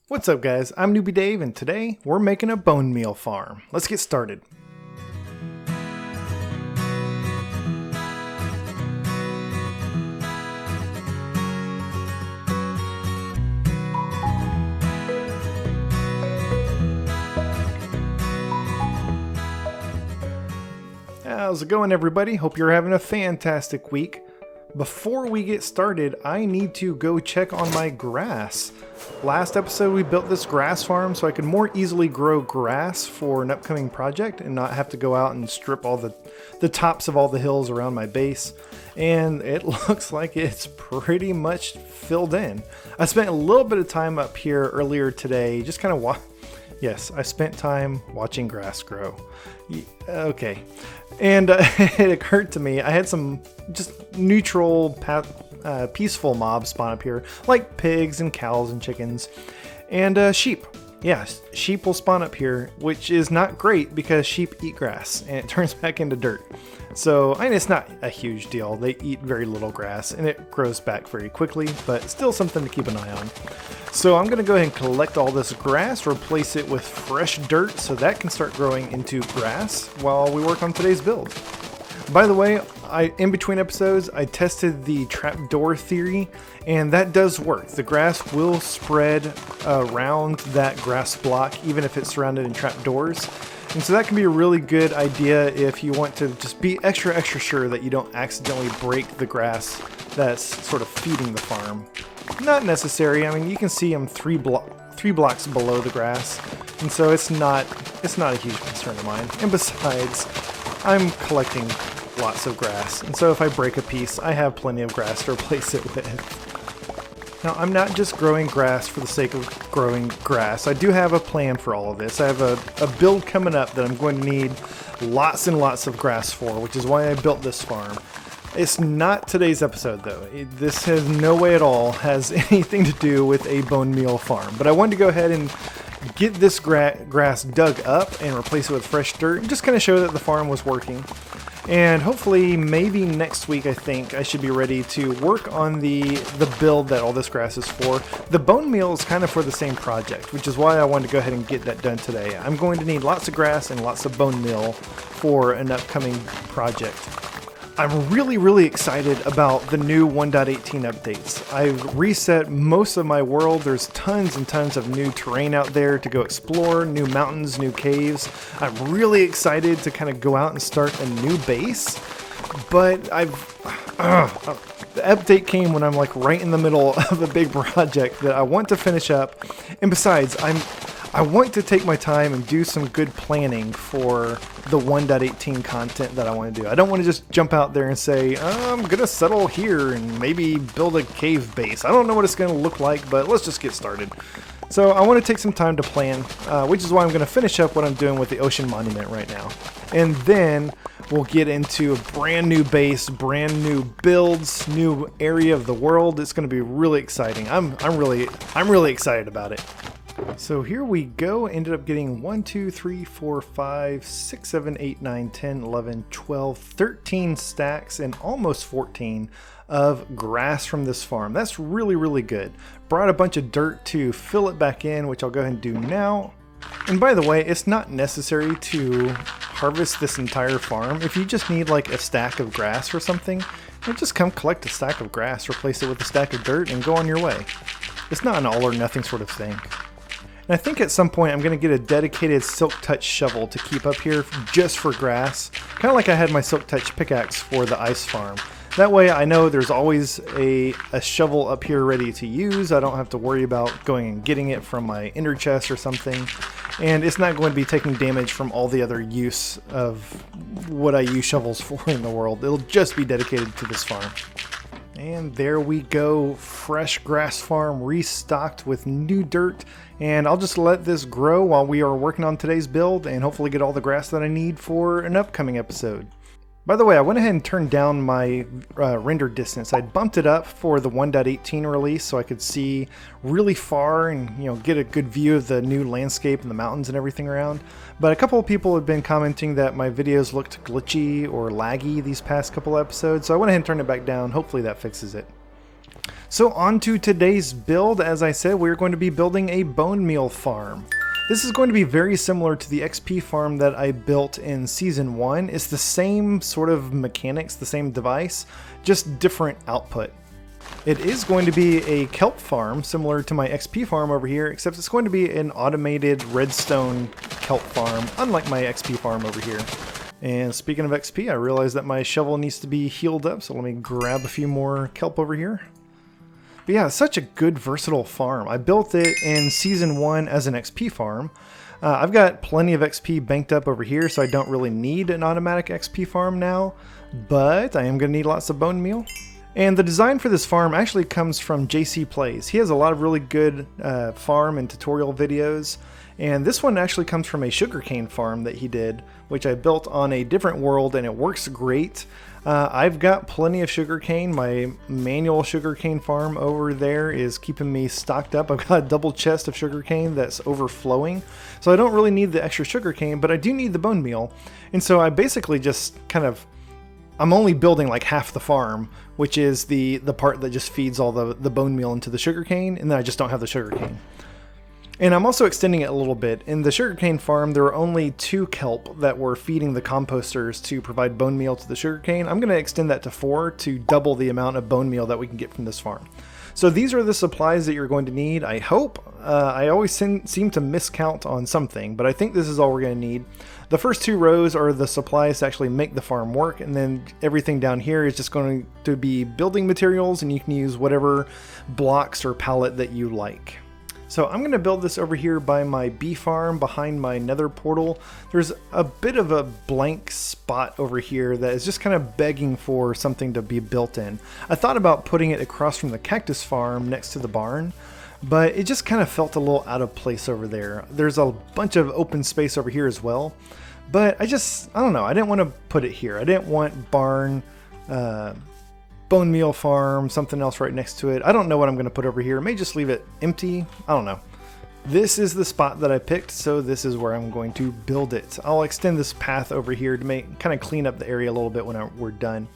What's up guys, I'm Newbie Dave and today we're making a bone meal farm. Let's get started. How's it going everybody? Hope you're having a fantastic week. Before we get started, I need to go check on my grass. Last episode we built this grass farm so I could more easily grow grass for an upcoming project and not have to go out and strip all the tops of all the hills around my base. And it looks like it's pretty much filled in. I spent a little bit of time up here earlier today, just kind of Yes, I spent time watching grass grow. Okay. And it occurred to me, I had some just neutral, peaceful mobs spawn up here, like pigs and cows and chickens, and sheep. Yes, sheep will spawn up here, which is not great because sheep eat grass and it turns back into dirt. So, I mean, it's not a huge deal. They eat very little grass and it grows back very quickly, but still something to keep an eye on. So I'm going to go ahead and collect all this grass, replace it with fresh dirt so that can start growing into grass while we work on today's build. By the way, in between episodes, I tested the trapdoor theory, and that does work. The grass will spread around that grass block, even if it's surrounded in trapdoors. And so that can be a really good idea if you want to just be extra sure that you don't accidentally break the grass that's sort of feeding the farm. Not necessary. I mean, you can see I'm three blocks below the grass, and so it's not a huge concern of mine. And besides, I'm collecting lots of grass, and so if I break a piece, I have plenty of grass to replace it with. Now, I'm not just growing grass for the sake of growing grass. I do have a plan for all of this. I have a build coming up that I'm going to need lots and lots of grass for, which is why I built this farm. It's not today's episode though. This has no way at all has anything to do with a bone meal farm. But I wanted to go ahead and get this grass dug up and replace it with fresh dirt and just kind of show that the farm was working. And hopefully maybe next week I think I should be ready to work on the build that all this grass is for. The bone meal is kind of for the same project, which is why I wanted to go ahead and get that done today. I'm going to need lots of grass and lots of bone meal for an upcoming project. I'm really excited about the new 1.18 updates. I've reset most of my world. There's tons and tons of new terrain out there to go explore, new mountains, new caves. I'm really excited to kind of go out and start a new base, but the update came when I'm like right in the middle of a big project that I want to finish up, and besides, I want to take my time and do some good planning for the 1.18 content that I want to do. I don't want to just jump out there and say, I'm going to settle here and maybe build a cave base. I don't know what it's going to look like, but let's just get started. So I want to take some time to plan, which is why I'm going to finish up what I'm doing with the Ocean Monument right now. And then we'll get into a brand new base, brand new builds, new area of the world. It's going to be really exciting. I'm really excited about it. So here we go. Ended up getting 1, 2, 3, 4, 5, 6, 7, 8, 9, 10, 11, 12, 13 stacks and almost 14 of grass from this farm. That's really good. Brought a bunch of dirt to fill it back in, which I'll go ahead and do now. And by the way, it's not necessary to harvest this entire farm. If you just need like a stack of grass or something, just come collect a stack of grass, replace it with a stack of dirt, and go on your way. It's not an all or nothing sort of thing. And I think at some point I'm going to get a dedicated Silk Touch shovel to keep up here just for grass. Kind of like I had my Silk Touch pickaxe for the ice farm. That way I know there's always a shovel up here ready to use. I don't have to worry about going and getting it from my ender chest or something. And it's not going to be taking damage from all the other use of what I use shovels for in the world. It'll just be dedicated to this farm. And there we go, fresh grass farm restocked with new dirt, and I'll just let this grow while we are working on today's build and hopefully get all the grass that I need for an upcoming episode. By the way, I went ahead and turned down my render distance. I bumped it up for the 1.18 release so I could see really far and get a good view of the new landscape and the mountains and everything around. But a couple of people have been commenting that my videos looked glitchy or laggy these past couple episodes, so I went ahead and turned it back down. Hopefully that fixes it. So on to today's build. As I said, we're going to be building a bone meal farm. This is going to be very similar to the XP farm that I built in Season 1. It's the same sort of mechanics, the same device, just different output. It is going to be a kelp farm, similar to my XP farm over here, except it's going to be an automated redstone kelp farm, unlike my XP farm over here. And speaking of XP, I realized that my shovel needs to be healed up, so let me grab a few more kelp over here. But yeah, such a good versatile farm. I built it in Season 1 as an XP farm. I've got plenty of XP banked up over here, so I don't really need an automatic XP farm now, but I am going to need lots of bone meal. And the design for this farm actually comes from JC Plays. He has a lot of really good farm and tutorial videos, and this one actually comes from a sugarcane farm that he did, which I built on a different world, and it works great. I've got plenty of sugarcane. My manual sugarcane farm over there is keeping me stocked up. I've got a double chest of sugarcane that's overflowing, so I don't really need the extra sugarcane, but I do need the bone meal. And so I basically just I'm only building like half the farm, which is the part that just feeds all the bone meal into the sugarcane, and then I just don't have the sugarcane. And I'm also extending it a little bit. In the sugarcane farm, there were only 2 kelp that were feeding the composters to provide bone meal to the sugarcane. I'm going to extend that to 4 to double the amount of bone meal that we can get from this farm. So these are the supplies that you're going to need, I hope. I always seem to miscount on something, but I think this is all we're going to need. The first 2 rows are the supplies to actually make the farm work, and then everything down here is just going to be building materials, and you can use whatever blocks or pallet that you like. So I'm going to build this over here by my bee farm behind my nether portal. There's a bit of a blank spot over here that is just kind of begging for something to be built in. I thought about putting it across from the cactus farm next to the barn, but it just kind of felt a little out of place over there. There's a bunch of open space over here as well, but I don't know, I didn't want to put it here. I didn't want barn, bone meal farm, something else right next to it. I don't know what I'm going to put over here. I may just leave it empty. I don't know. This is the spot that I picked, so this is where I'm going to build it. I'll extend this path over here to kind of clean up the area a little bit when we're done.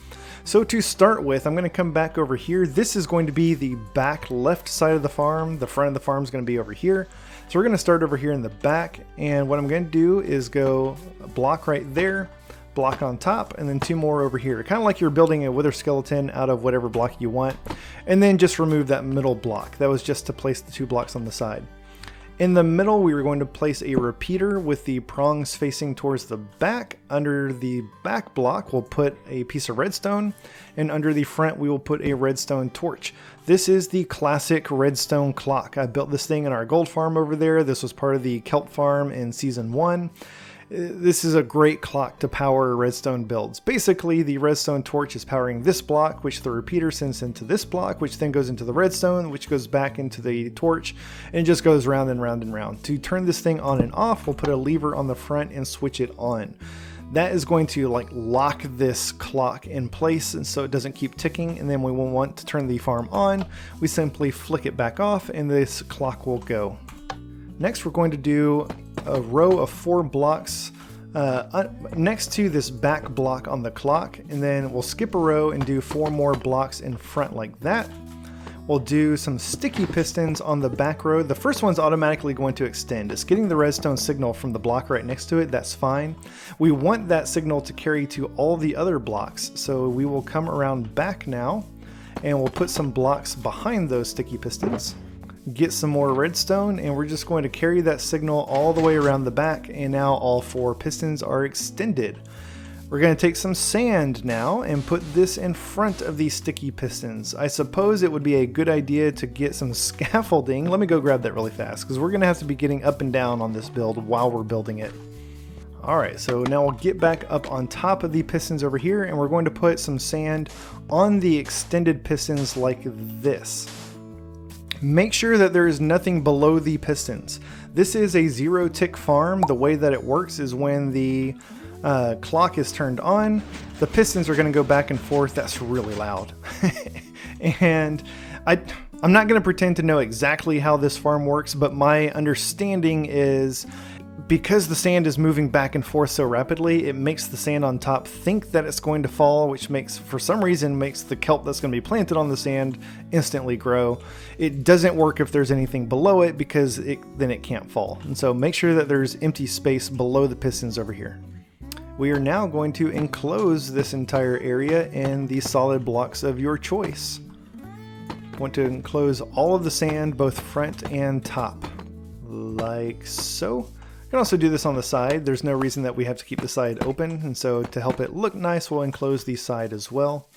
So to start with, I'm going to come back over here. This is going to be the back left side of the farm. The front of the farm is going to be over here. So we're going to start over here in the back, and what I'm going to do is go a block right there, block on top, and then 2 more over here, kind of like you're building a wither skeleton out of whatever block you want, and then just remove that middle block. That was just to place the 2 blocks on the side. In the middle, we were going to place a repeater with the prongs facing towards the back. Under the back block, we'll put a piece of redstone, and under the front, we will put a redstone torch. This is the classic redstone clock. I built this thing in our gold farm over there. This was part of the kelp farm in Season 1. This is a great clock to power redstone builds. Basically, the redstone torch is powering this block, which the repeater sends into this block, which then goes into the redstone, which goes back into the torch, and it just goes round and round and round. To turn this thing on and off, we'll put a lever on the front and switch it on. That is going to lock this clock in place, and so it doesn't keep ticking, and then we will want to turn the farm on. We simply flick it back off, and this clock will go. Next, we're going to do a row of 4 blocks next to this back block on the clock, and then we'll skip a row and do 4 more blocks in front like that. We'll do some sticky pistons on the back row. The first one's automatically going to extend. It's getting the redstone signal from the block right next to it. That's fine. We want that signal to carry to all the other blocks, so we will come around back now, and we'll put some blocks behind those sticky pistons. Get some more redstone, and we're just going to carry that signal all the way around the back, and now all 4 pistons are extended. We're going to take some sand now and put this in front of these sticky pistons. I suppose it would be a good idea to get some scaffolding. Let me go grab that really fast, because we're going to have to be getting up and down on this build while we're building it. Alright, so now we'll get back up on top of the pistons over here, and we're going to put some sand on the extended pistons like this. Make sure that there is nothing below the pistons. This is a 0-tick farm. The way that it works is when the clock is turned on, the pistons are going to go back and forth. That's really loud. And I'm not going to pretend to know exactly how this farm works, but my understanding is because the sand is moving back and forth so rapidly, it makes the sand on top think that it's going to fall, which for some reason makes the kelp that's going to be planted on the sand instantly grow. It doesn't work if there's anything below it, because then it can't fall. And so make sure that there's empty space below the pistons over here. We are now going to enclose this entire area in the solid blocks of your choice. Want to enclose all of the sand, both front and top, like so. You can also do this on the side. There's no reason that we have to keep the side open, and so to help it look nice, we'll enclose the side as well.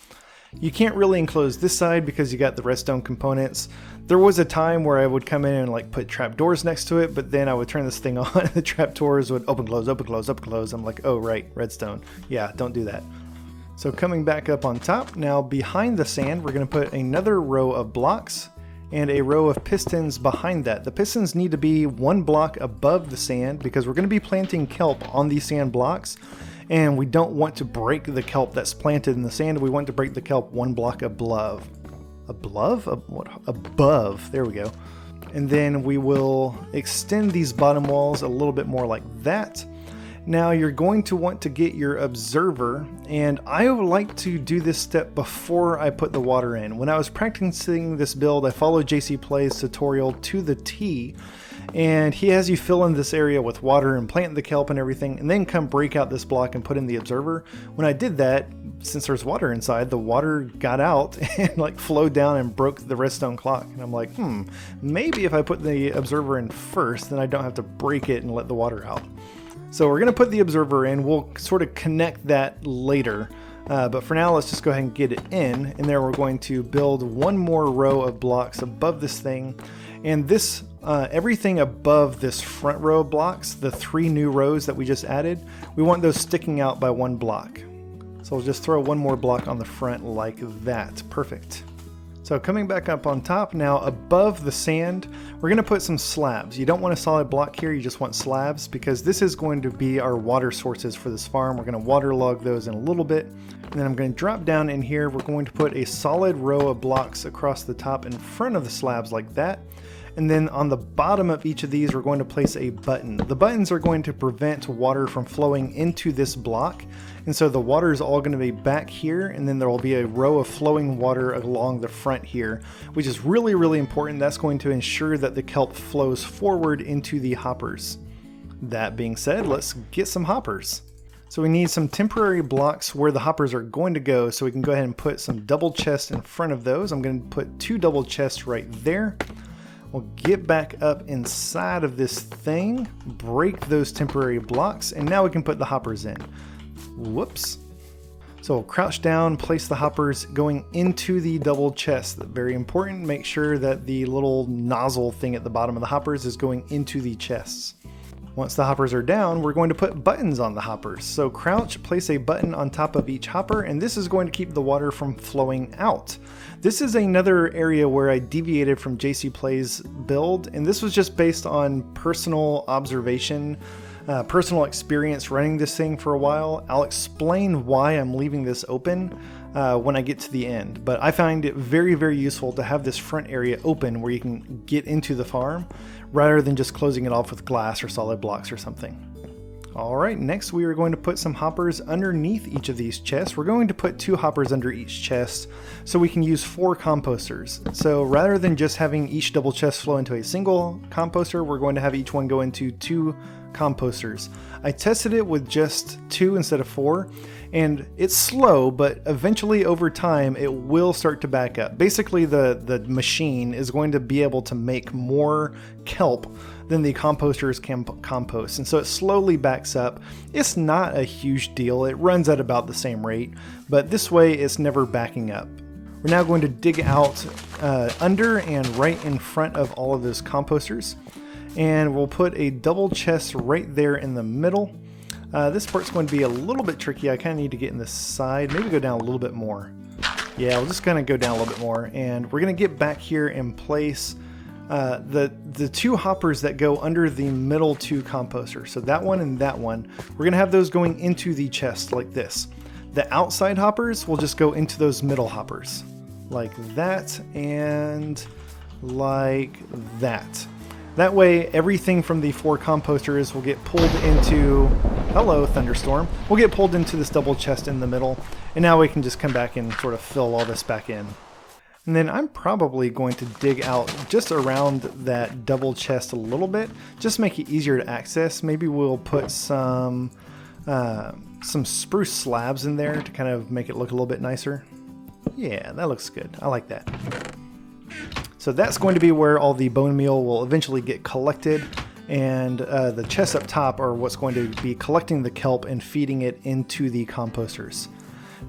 You can't really enclose this side because you got the redstone components. There was a time where I would come in and like put trapdoors next to it, but then I would turn this thing on and the trapdoors would open, close, open, close, open, close. I'm like, oh right, redstone. Yeah, don't do that. So coming back up on top, now behind the sand, we're going to put another row of blocks and a row of pistons behind that. The pistons need to be 1 block above the sand because we're going to be planting kelp on these sand blocks, and we don't want to break the kelp that's planted in the sand. We want to break the kelp 1 block above. Above. There we go. And then we will extend these bottom walls a little bit more like that. Now you're going to want to get your observer, and I would like to do this step before I put the water in. When I was practicing this build, I followed JC Play's tutorial to the T, and he has you fill in this area with water and plant the kelp and everything, and then come break out this block and put in the observer. When I did that, since there's water inside, the water got out and like flowed down and broke the redstone clock. And I'm like, maybe if I put the observer in first, then I don't have to break it and let the water out. So we're going to put the observer in. We'll sort of connect that later. But for now, let's just go ahead and get it in. And there we're going to build 1 more row of blocks above this thing. And this, everything above this front row of blocks, the 3 new rows that we just added, we want those sticking out by 1 block. So we'll just throw 1 more block on the front like that. Perfect. So coming back up on top, now above the sand, we're going to put some slabs. You don't want a solid block here, you just want slabs, because this is going to be our water sources for this farm. We're going to waterlog those in a little bit. And then I'm going to drop down in here. We're going to put a solid row of blocks across the top in front of the slabs like that. And then on the bottom of each of these, we're going to place a button. The buttons are going to prevent water from flowing into this block. And so the water is all going to be back here, and then there will be a row of flowing water along the front here, which is really, really important. That's going to ensure that the kelp flows forward into the hoppers. That being said, let's get some hoppers. So we need some temporary blocks where the hoppers are going to go, so we can go ahead and put some double chests in front of those. I'm going to put 2 double chests right there. We'll get back up inside of this thing, break those temporary blocks, and now we can put the hoppers in. Whoops. So we'll crouch down, place the hoppers going into the double chest. Very important, make sure that the little nozzle thing at the bottom of the hoppers is going into the chests. Once the hoppers are down, we're going to put buttons on the hoppers. So crouch, place a button on top of each hopper, and this is going to keep the water from flowing out. This is another area where I deviated from JC Play's build, and this was just based on personal observation, personal experience running this thing for a while. I'll explain why I'm leaving this open when I get to the end, but I find it very, very useful to have this front area open where you can get into the farm rather than just closing it off with glass or solid blocks or something. Alright, next we are going to put some hoppers underneath each of these chests. We're going to put 2 hoppers under each chest so we can use 4 composters. So rather than just having each double chest flow into a single composter, we're going to have each one go into 2 composters. I tested it with just 2 instead of 4, and it's slow, but eventually over time it will start to back up. Basically the machine is going to be able to make more kelp than the composters can compost, and so it slowly backs up. It's not a huge deal, it runs at about the same rate, but this way it's never backing up. We're now going to dig out under and right in front of all of those composters, and we'll put a double chest right there in the middle. This part's going to be a little bit tricky. I kind of need to get in the side, maybe go down a little bit more. Yeah, we'll just kind of go down a little bit more, and we're going to get back here and place the 2 hoppers that go under the middle 2 composters. So that one and that one, we're going to have those going into the chest like this. The outside hoppers will just go into those middle hoppers like that and like that. That way, everything from the 4 composters will get pulled into, hello thunderstorm, will get pulled into this double chest in the middle. And now we can just come back and sort of fill all this back in. And then I'm probably going to dig out just around that double chest a little bit, just to make it easier to access. Maybe we'll put some spruce slabs in there to kind of make it look a little bit nicer. Yeah, that looks good. I like that. So that's going to be where all the bone meal will eventually get collected, and the chests up top are what's going to be collecting the kelp and feeding it into the composters.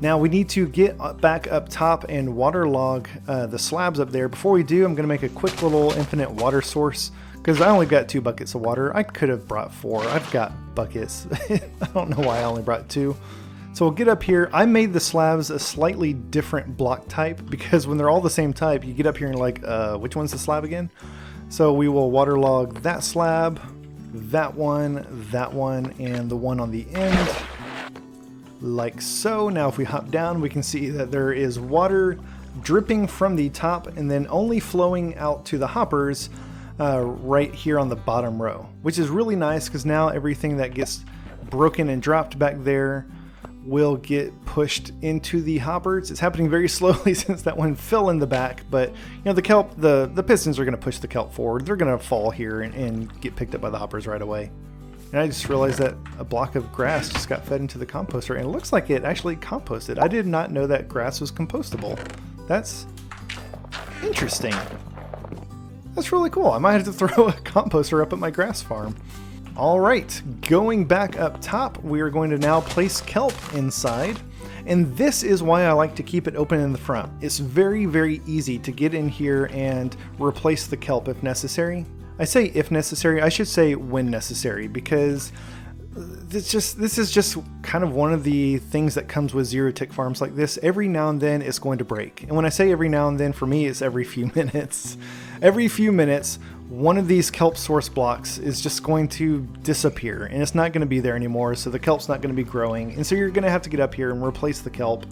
Now we need to get back up top and waterlog the slabs up there. Before we do, I'm going to make a quick little infinite water source, because I only got 2 buckets of water. I could have brought 4. I've got buckets. I don't know why I only brought 2. So we'll get up here. I made the slabs a slightly different block type, because when they're all the same type, you get up here and like, which one's the slab again? So we will waterlog that slab, that one, and the one on the end, like so. Now if we hop down, we can see that there is water dripping from the top and then only flowing out to the hoppers right here on the bottom row, which is really nice, because now everything that gets broken and dropped back there will get pushed into the hoppers. It's happening very slowly since that one fell in the back, but you know, the kelp, the pistons are going to push the kelp forward. They're going to fall here and get picked up by the hoppers right away. And I just realized that a block of grass just got fed into the composter, and it looks like it actually composted. I did not know that grass was compostable. That's interesting. That's really cool. I might have to throw a composter up at my grass farm. All right, going back up top, we are going to now place kelp inside. And this is why I like to keep it open in the front. It's very, very easy to get in here and replace the kelp if necessary. I say if necessary, I should say when necessary, because this is just kind of one of the things that comes with zero tick farms like this. Every now and then it's going to break. And when I say every now and then, for me, it's every few minutes. Every few minutes, one of these kelp source blocks is just going to disappear, and it's not going to be there anymore, so the kelp's not going to be growing. And so you're going to have to get up here and replace the kelp.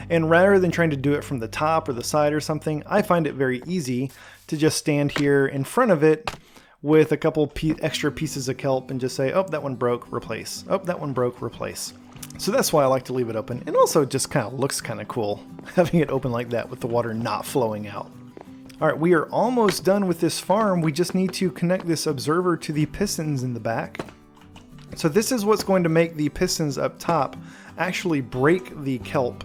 And rather than trying to do it from the top or the side or something, I find it very easy to just stand here in front of it with a couple extra pieces of kelp and just say, oh, that one broke, replace. Oh, that one broke, replace. So that's why I like to leave it open. And also just kind of looks kind of cool having it open like that with the water not flowing out. All right, we are almost done with this farm. We just need to connect this observer to the pistons in the back. So this is what's going to make the pistons up top actually break the kelp.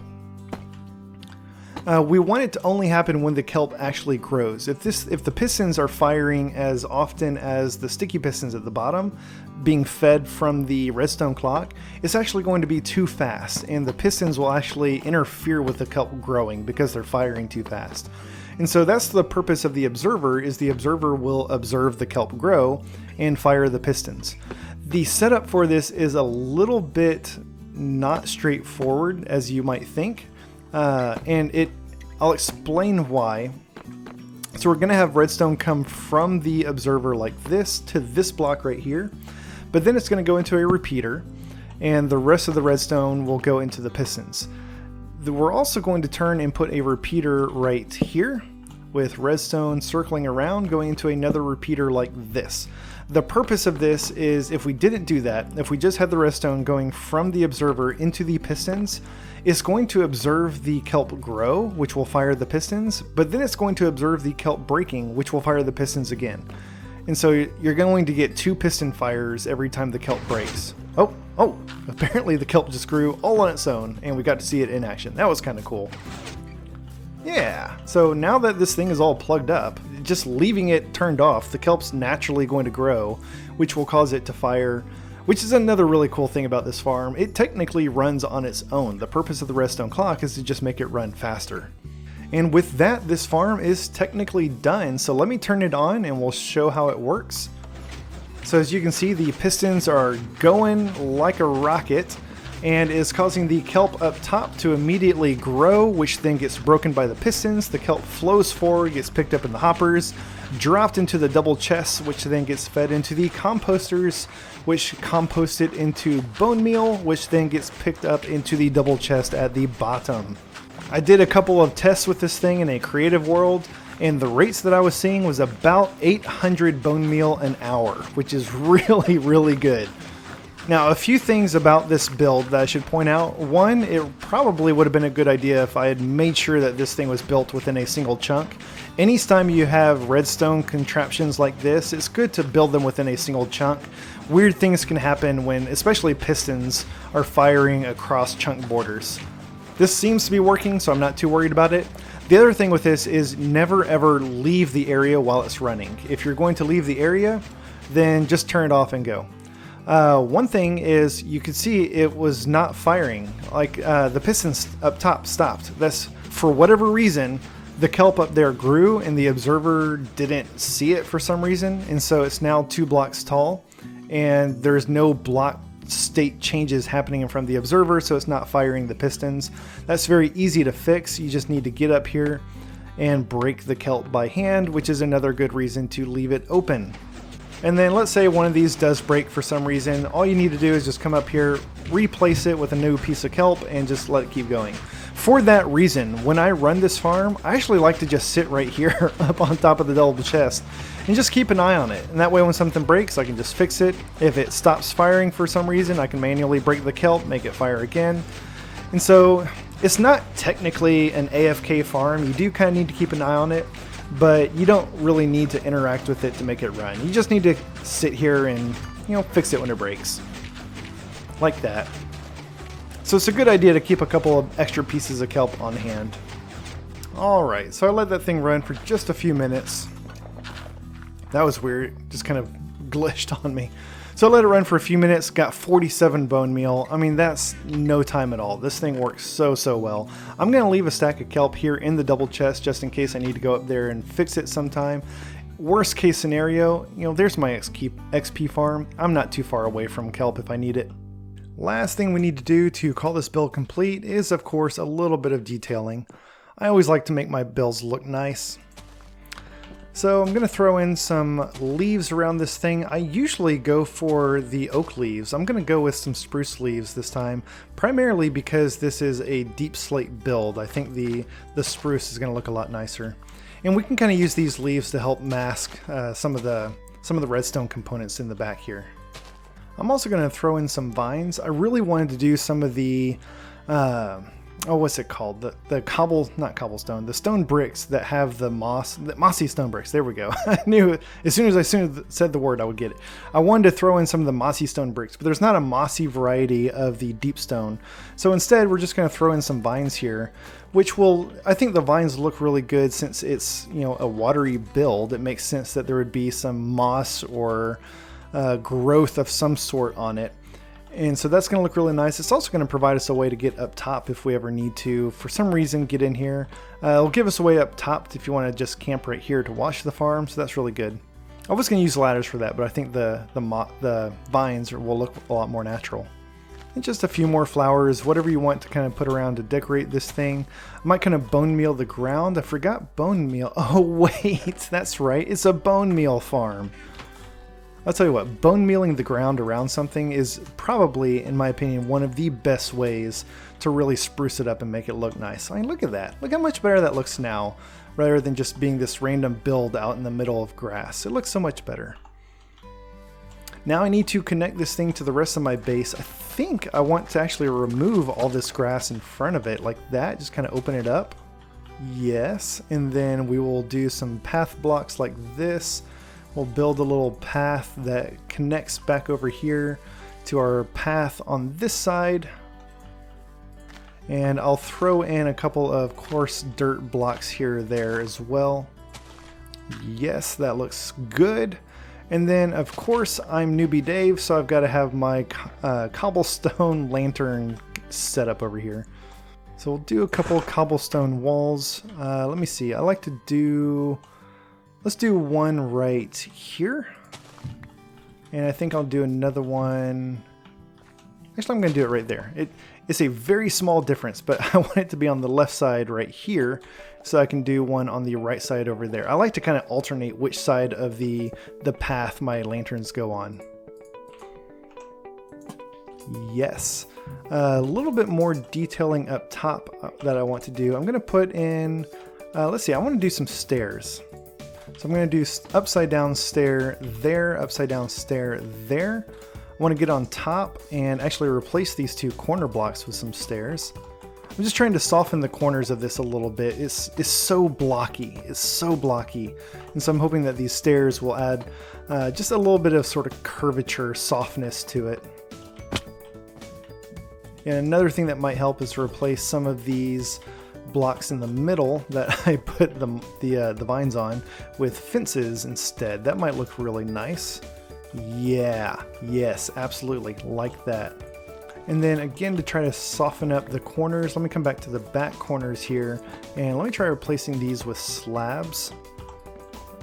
We want it to only happen when the kelp actually grows. If the pistons are firing as often as the sticky pistons at the bottom, being fed from the redstone clock, it's actually going to be too fast, and the pistons will actually interfere with the kelp growing because they're firing too fast. And so that's the purpose of the observer, is the observer will observe the kelp grow and fire the pistons. The setup for this is a little bit not straightforward as you might think. I'll explain why. So we're going to have redstone come from the observer like this to this block right here, but then it's going to go into a repeater, and the rest of the redstone will go into the pistons. We're also going to turn and put a repeater right here with redstone circling around going into another repeater like this. The purpose of this is, if we didn't do that, if we just had the redstone going from the observer into the pistons, it's going to observe the kelp grow, which will fire the pistons, but then it's going to observe the kelp breaking, which will fire the pistons again. And so you're going to get 2 piston fires every time the kelp breaks. Oh, apparently the kelp just grew all on its own, and we got to see it in action. That was kind of cool. Yeah, so now that this thing is all plugged up, just leaving it turned off, the kelp's naturally going to grow, which will cause it to fire, which is another really cool thing about this farm. It technically runs on its own. The purpose of the redstone clock is to just make it run faster. And with that, this farm is technically done. So let me turn it on and we'll show how it works. So as you can see, the pistons are going like a rocket, and is causing the kelp up top to immediately grow, which then gets broken by the pistons. The kelp flows forward, gets picked up in the hoppers, dropped into the double chests, which then gets fed into the composters, which compost it into bone meal, which then gets picked up into the double chest at the bottom. I did a couple of tests with this thing in a creative world, and the rates that I was seeing was about 800 bone meal an hour, which is really, really good. Now, a few things about this build that I should point out. One, it probably would have been a good idea if I had made sure that this thing was built within a single chunk. Anytime you have redstone contraptions like this, it's good to build them within a single chunk. Weird things can happen when, especially pistons, are firing across chunk borders. This seems to be working, so I'm not too worried about it. The other thing with this is never ever leave the area while it's running. If you're going to leave the area, then just turn it off and go. One thing is you can see it was not firing. Like the pistons up top stopped. That's for whatever reason. The kelp up there grew and the observer didn't see it for some reason, and so it's now 2 blocks tall and there's no block state changes happening in front of the observer, so it's not firing the pistons. That's very easy to fix. You just need to get up here and break the kelp by hand, which is another good reason to leave it open. And then let's say one of these does break for some reason. All you need to do is just come up here, replace it with a new piece of kelp, and just let it keep going. For that reason, when I run this farm, I actually like to just sit right here up on top of the double chest and just keep an eye on it. And that way when something breaks, I can just fix it. If it stops firing for some reason, I can manually break the kelp, make it fire again. And so it's not technically an AFK farm. You do kind of need to keep an eye on it, but you don't really need to interact with it to make it run. You just need to sit here and, fix it when it breaks. Like that. So it's a good idea to keep a couple of extra pieces of kelp on hand. Alright, so I let that thing run for just a few minutes. That was weird, it just kind of glitched on me. So I let it run for a few minutes, got 47 bone meal. I mean, that's no time at all. This thing works so well. I'm going to leave a stack of kelp here in the double chest just in case I need to go up there and fix it sometime. Worst case scenario, there's my XP farm. I'm not too far away from kelp if I need it. Last thing we need to do to call this build complete is, of course, a little bit of detailing. I always like to make my builds look nice. So I'm going to throw in some leaves around this thing. I usually go for the oak leaves. I'm going to go with some spruce leaves this time, primarily because this is a deep slate build. I think the spruce is going to look a lot nicer. And we can kind of use these leaves to help mask some of the redstone components in the back here. I'm also going to throw in some vines. I really wanted to do some of the, what's it called? The stone bricks that have the mossy stone bricks. There we go. I knew it. As soon as I said the word, I would get it. I wanted to throw in some of the mossy stone bricks, but there's not a mossy variety of the deep stone. So instead, we're just going to throw in some vines here, which I think the vines look really good since it's, a watery build. It makes sense that there would be some moss or growth of some sort on it. And so that's going to look really nice. It's also going to provide us a way to get up top if we ever need to, for some reason, get in here. It'll give us a way up top if you want to just camp right here to watch the farm, so that's really good. I was going to use ladders for that, but I think the vines will look a lot more natural. And just a few more flowers, whatever you want to kind of put around to decorate this thing. I might kind of bone meal the ground. I forgot bone meal. Oh wait, that's right. It's a bone meal farm. I'll tell you what, bone mealing the ground around something is probably, in my opinion, one of the best ways to really spruce it up and make it look nice. I mean, look at that. Look how much better that looks now, rather than just being this random build out in the middle of grass. It looks so much better. Now I need to connect this thing to the rest of my base. I think I want to actually remove all this grass in front of it like that. Just kind of open it up. Yes, and then we will do some path blocks like this. We'll build a little path that connects back over here to our path on this side. And I'll throw in a couple of coarse dirt blocks here or there as well. Yes, that looks good. And then, of course, I'm Newbie Dave, so I've got to have my cobblestone lantern set up over here. So we'll do a couple of cobblestone walls. Let me see. I like to do... Let's do one right here. And I think I'll do another one. Actually, I'm going to do it right there. It's a very small difference, but I want it to be on the left side right here, so I can do one on the right side over there. I like to kind of alternate which side of the path my lanterns go on. Yes. A little bit more detailing up top that I want to do. I'm going to put in Let's see, I want to do some stairs. So I'm going to do upside down stair there, upside down stair there. I want to get on top and actually replace these two corner blocks with some stairs. I'm just trying to soften the corners of this a little bit. It's so blocky. It's so blocky. And so I'm hoping that these stairs will add just a little bit of sort of curvature, softness to it. And another thing that might help is to replace some of these blocks in the middle that I put the vines on with fences instead. That might look really nice. Yeah, yes, absolutely, like that. And then again, to try to soften up the corners, let me come back to the back corners here and let me try replacing these with slabs.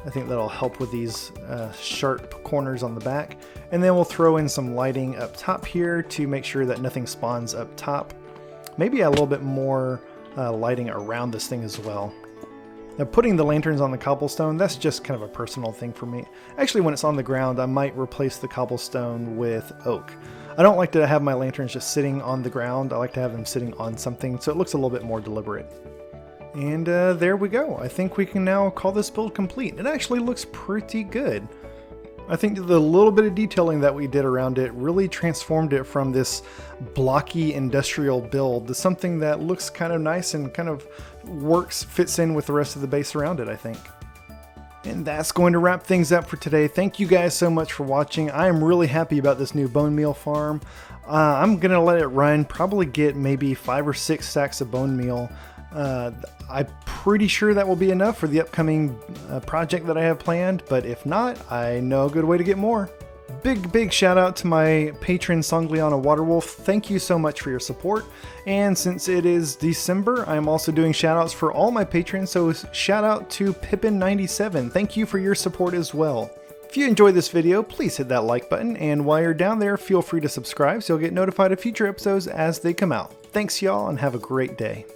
I think that'll help with these sharp corners on the back. And then we'll throw in some lighting up top here to make sure that nothing spawns up top. Maybe a little bit more lighting around this thing as well. Now putting the lanterns on the cobblestone, that's just kind of a personal thing for me. Actually, when it's on the ground, I might replace the cobblestone with oak. I don't like to have my lanterns just sitting on the ground. I like to have them sitting on something so it looks a little bit more deliberate. And there we go. I think we can now call this build complete. It actually looks pretty good. I think the little bit of detailing that we did around it really transformed it from this blocky industrial build to something that looks kind of nice and kind of fits in with the rest of the base around it, I think. And that's going to wrap things up for today. Thank you guys so much for watching. I am really happy about this new bone meal farm. I'm going to let it run, probably get maybe 5 or 6 stacks of bone meal. I'm pretty sure that will be enough for the upcoming project that I have planned, but if not, I know a good way to get more. Big shout out to my patron Songliana Waterwolf. Thank you so much for your support. And since it is December, I'm also doing shout outs for all my patrons, so shout out to Pippin97. Thank you for your support as well. If you enjoyed this video, please hit that like button, and while you're down there, feel free to subscribe so you'll get notified of future episodes as they come out. Thanks y'all, and have a great day.